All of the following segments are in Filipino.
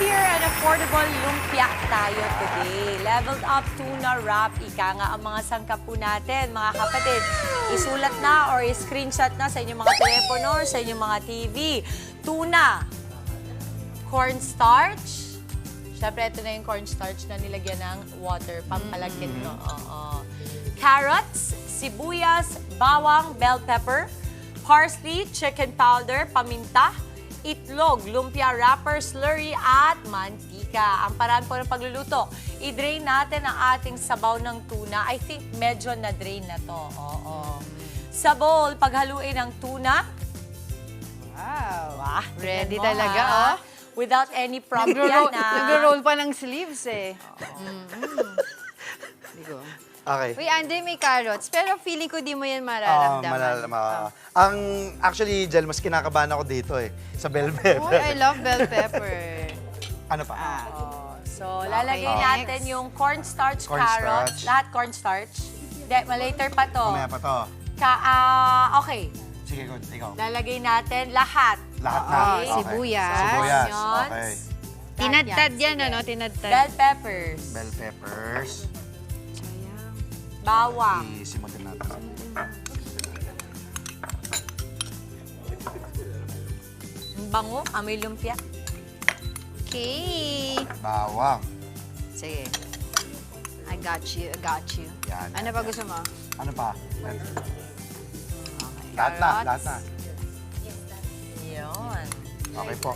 Healthier and affordable lumpia tayo today. Leveled up tuna wrap. Ika nga ang mga sangkap po natin, mga kapatid. Isulat na or screenshot na sa inyong mga telepono or sa inyong mga TV. Tuna, cornstarch. Siyempre, ito na yung cornstarch na nilagyan ng water. Pampalagkit, no? Oo. Carrots, sibuyas, bawang, bell pepper, parsley, chicken powder, paminta, itlog, lumpia wrapper, slurry, at mantika. Ang paraan po ng pagluluto, i-drain natin ang ating sabaw ng tuna. I think medyo na-drain na to. Oo. Sa bowl, paghaluin ng tuna. Wow. tingnan Ready mo, talaga, ha? oh. Without any prop yan, Nag-roll pa ng sleeves, eh. Hindi ko. Okay. Uy, Andre, may carrots. Pero feeling ko di mo yan mararamdaman. Ang actually, Jel, mas kinakabahan ako dito eh. Sa bell Uy, pepper. I love bell pepper. Ano pa? So, lalagay Okay, natin next. yung cornstarch, Cornstarch. carrots. Lahat cornstarch. Hindi, later pa to. Mamaya pa to. Okay. Sige, good. Ikaw. Lalagay natin lahat. Lahat na. Oo, Okay. sibuyas. Sibuyas. Onions. Okay. Tinadtad yan, Sige. ano? Tinadtad. Bell peppers. Bell peppers. Bawang. Isimutin natin. Ang bango, amoy lumpia. Okay. Bawang. Sige. I got you, I got you. Yan, Ano yan, pa yan. gusto mo? Ano pa? Okay. Lahat na, Carrots. lahat na. Yun. Okay po.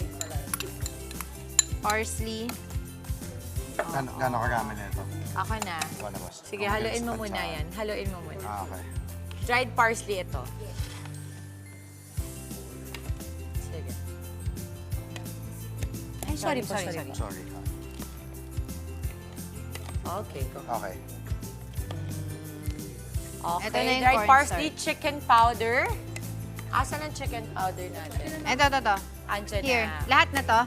Parsley. Gano'n karami na ito? Ako na. Ikaw na, boss. Sige, Okay, haluin mo start muna sa- yan. Haluin mo muna. Okay. Dried parsley ito. Sige. Ay, sorry po, sorry. Sorry. Okay, go. Okay. Okay, Ito na yung dried parsley, cornstarch. chicken powder. Asan ang chicken powder natin? Ito. Andyan Here. na. Lahat na to?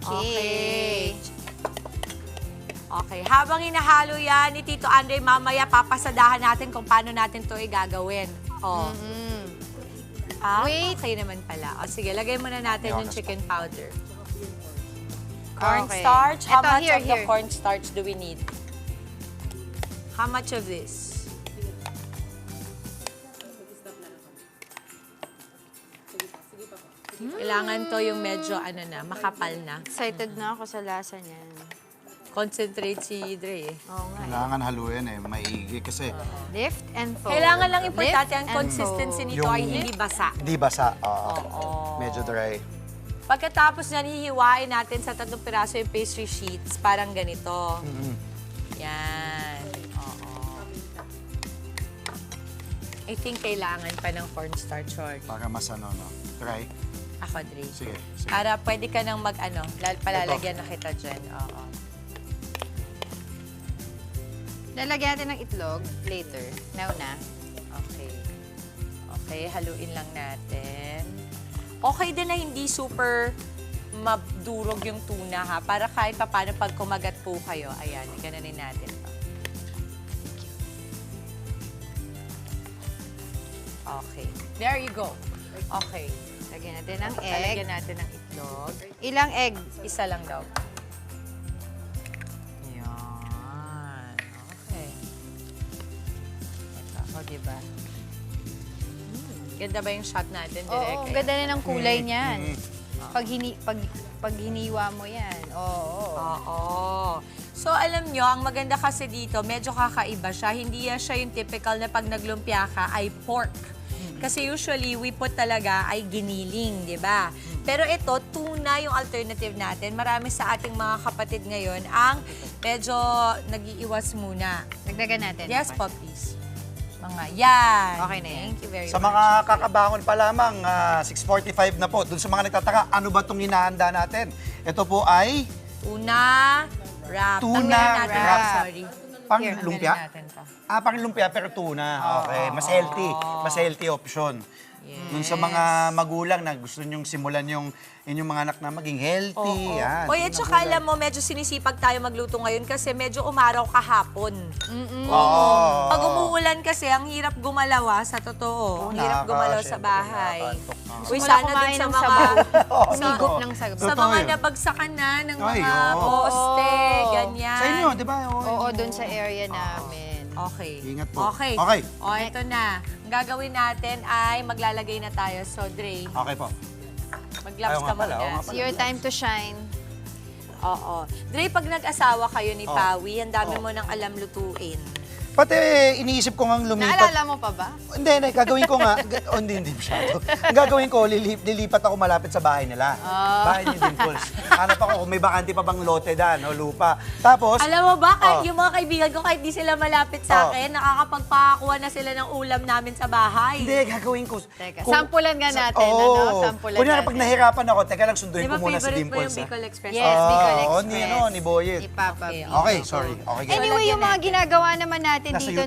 Okay. Okay, habang hinahalo yan ni Tito Andre, mamaya papasadahan natin kung paano natin to gagawin. Oh. Wait. Okay naman pala. O sige, lagay muna natin yung Ayoko. chicken powder. Okay. Cornstarch. How Ito, much here, of the here. cornstarch do we need? How much of this? Kailangan to yung medyo makapal na. Excited na ako sa lasa niyan. Concentrate si Dre eh. Oo nga. Kailangan haluin eh, maigi kasi Lift and fold. Kailangan lang importante Lift ang and consistency fold. nito ay Yung- hindi basa. di basa. Oo. Medyo dry. Pagkatapos niyan, hihiwain natin sa 3 piraso yung pastry sheets. Parang ganito. Yan. Oo. I think kailangan pa ng cornstarch or Para mas no? Dry. ako, Dre. Sige. Para pwede ka nang palalagyan na kita dyan. Oo. Lalagyan natin ng itlog later. Now na. Okay. Okay, haluin lang natin. Okay din na hindi super madurog yung tuna, ha? Para kahit pa paano pag kumagat po kayo. Ayan, gananin natin to. Okay. There you go. Okay. Lagyan natin ng egg. Lalagyan natin ng itlog. Ilang egg? Isa lang daw. Yan. Okay. Ito ako, diba? Ganda ba yung shot natin, Direk? Oo, ganda na ng kulay niyan. Mm-hmm. Pag hiniwa mo yan. Oo. Oo. So, alam nyo, ang maganda kasi dito, medyo kakaiba siya. Hindi siya yung typical na pag naglumpia ka ay pork. Kasi usually, we put talaga ay giniling, di ba? Pero ito, tuna yung alternative natin. Marami sa ating mga kapatid ngayon ang medyo nag-iiwas muna. Dagdagan natin. Yes po, please. Mga yan. Okay na yan. Thank you very Sa much. mga kakabangon pa lamang, 6:45 na po. Doon sa mga nagtataka, ano ba itong hinahanda natin? Ito po ay Tuna wrap. Tuna Tanggalin natin, wrap. Sorry. pang Here, lumpia. Tanggalin natin to. Pang lumpia pero tuna. Okay, mas healthy. Mas healthy option. Dun sa mga magulang na gusto nyong simulan yung inyong mga anak na maging healthy. Yan. Oy, at saka alam mo, medyo sinisipag tayo magluto ngayon kasi medyo umaraw kahapon. Oo. Pag umuulan kasi, ang hirap gumalaw sa totoo. Ang hirap gumalaw sa bahay. Uy, Gusto mo sana kumain din sa ng mga... sabaw. Oo, Umigop oo. ng sabaw. Sa Totoo mga yun. nabagsakan na ng Ay, mga oo. poste, ganyan. Sa inyo, di ba? Oo, dun sa area namin. Okay. Ingat po. Okay. Okay. O, ito na. Ang gagawin natin ay maglalagay na tayo. So, Dre, Okay po. mag-gloves Ayaw ka nga pala, muna. oo nga It's your time to shine. Oo. Dre, pag nag-asawa kayo ni Oh. Pawi, ang dami mo nang alam lutuin. Pati iniisip ko ngang lumipat. Naalala mo pa ba? Hindi, gagawin ko nga. Hindi masyado. Ang gagawin ko, lilipat ako malapit sa bahay nila. Bahay ni Dimples. Hanap ako kung may bakante pa bang lote dyan o lupa. Tapos, Alam mo ba, kahit Oh. yung mga kaibigan ko, kahit di sila malapit sa akin, nakakapagpakakuha na sila ng ulam namin sa bahay. hindi, gagawin ko. Teka, sampulan nga natin, Oo. Sampulan Kunyari, natin. pag nahirapan ako, teka lang, sunduin Di ba ko muna si favorite mo Dimples. yung Bicol Express? Yes, Bicol Oo, Express. ni Boyet. Ni Papa Okay, B. Okay, sorry. Okay, guys. Anyway, yung mga ginagawa naman natin Nasa dito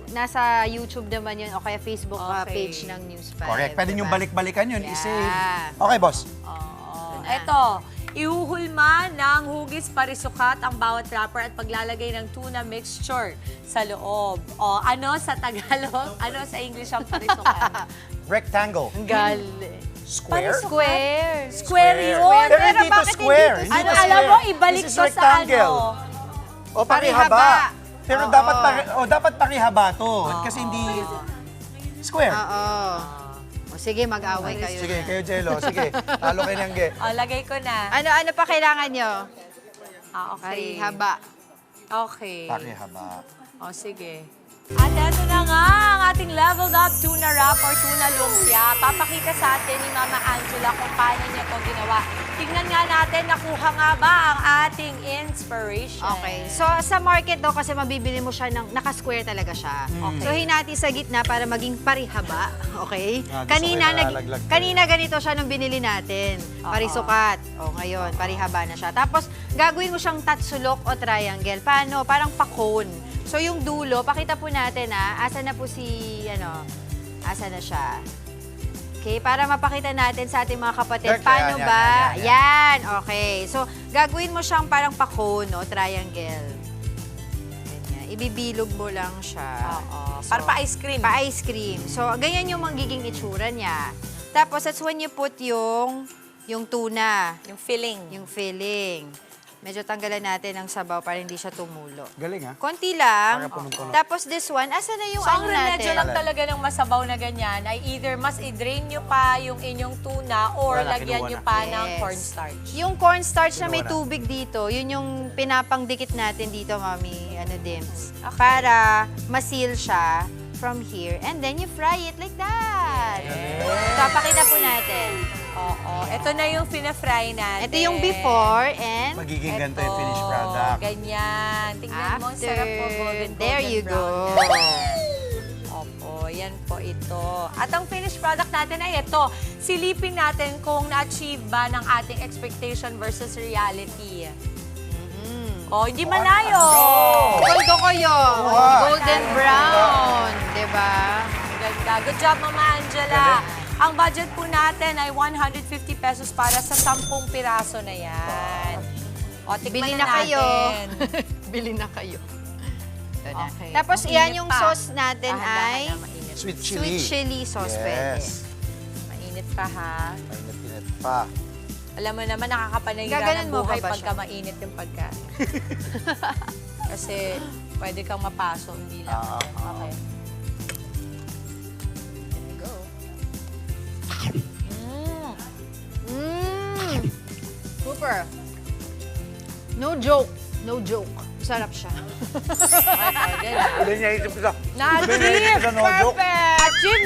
nasa YouTube naman yun o kaya Facebook Okay. page ng News 5. Correct. Pwede nyo diba? balik-balikan yun. Yeah. I-save. Okay, boss. Oo. Eto, ihuhulma ng hugis parisukat ang bawat wrapper at paglalagay ng tuna mixture sa loob. O, ano sa Tagalog? Ano sa English ang parisukat? Rectangle. Galing. Square? Square. Square yun. Pero Pero hindi to bakit square. hindi to Hindi Ano, to alam mo, square. ibalik This is ko sa rectangle. ano. O parihaba. Parihaba. Pero Oo. dapat parihaba to. Kasi hindi square. Oo. O sige, mag-away kayo. Sige, na. kayo Jello. Sige, talo kayo ng ge. O, lagay ko na. Ano pa kailangan nyo? Okay. Parihaba. Okay. Parihaba. O, sige. At eto na nga ang ating leveled up tuna wrap or tuna lumpia. Papakita sa atin ni Mama Angela kung paano niya ito ginawa. Tingnan nga natin, nakuha nga ba ang ating inspiration? Okay. So, sa market daw kasi mabibili mo siya ng naka-square talaga siya. Okay. So, hinati sa gitna para maging parihaba. Okay? Ah, gusto ko yung nalalaglag ko. Kanina ganito siya nung binili natin. Parisukat. O, ngayon, parihaba na siya. Tapos, gagawin mo siyang tatsulok o triangle. Paano? Parang pa-cone. So, yung dulo, pakita po natin asa na po asa na siya. Okay, para mapakita natin sa ating mga kapatid, Yan, paano yan, ba? yan. Yan, okay. So, gagawin mo siyang parang pa-cone, no? Triangle. Ganyan. Ibibilog mo lang siya. Oo. Para pa-ice cream. Pa-ice cream. So, ganyan yung magiging itsura niya. Tapos, that's when you put yung tuna, Yung filling. yung filling. Medyo tanggalan natin ang sabaw para hindi siya tumulo. Galing ha? Konti lang. Para punong-puno. Tapos this one, asa na yung So, ang ano remedyo natin? lang talaga ng masabaw na ganyan ay either mas i-drain nyo pa yung inyong tuna or Wala, lagyan kinuha nyo na. pa ng Yes. cornstarch. Yung cornstarch na may Kinuha na. tubig dito, yun yung pinapangdikit natin dito, Mami, Dims. Okay. Para ma-seal siya from here. And then you fry it like that. So, pakita po natin. Oo. Ito na yung fina-fry natin. Ito yung before and Magiging ganito yung Ito, finished product. Ganyan. Tingnan mo, ang after. sarap po. Golden, There golden you brown go. na. Opo, yan po ito. At ang finished product natin ay ito. Silipin natin kung na-achieve ba ng ating expectation versus reality. Oh, hindi malayo. Goldo ko yun. Wow. Golden brown. Diba? Ganda. Good job, Mama Angela. Ang budget po natin ay 150 pesos para sa 10 piraso na yan. O, tikman Bili na na kayo. natin. Bili na kayo. Ito na. Okay. Tapos Ang yan init yung pa. sauce natin Dahan-dahan ay na mainit. Sweet chili. sweet chili sauce pwede. Yes. Mainit pa, ha? Mainit pa. Alam mo naman, nakakapanahira Gaganon ng mo buhay pa ba pagka siya? mainit yung pagkain. Kasi pwede kang mapaso, hindi lang. Okay. There you go. Super. No joke. No joke. Sarap siya. Okay, pwede na. Hindi niya isip ko sa... Na-achieve! Sa no joke. Achieve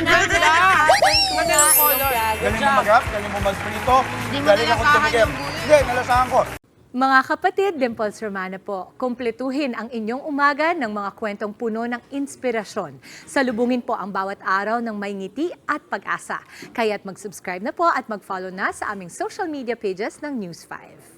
natin ang ating tuna lumpia. Good Galing mo job. mag-rap, galing mo magprito. Hindi mo galing ako nalasahan tumigil. yung gulay. Hindi, nalasahan ko. Mga kapatid, Dimples Romana po, kumpletuhin ang inyong umaga ng mga kwentong puno ng inspirasyon. Salubungin po ang bawat araw ng may ngiti at pag-asa. Kaya't mag-subscribe na po at mag-follow na sa aming social media pages ng News 5.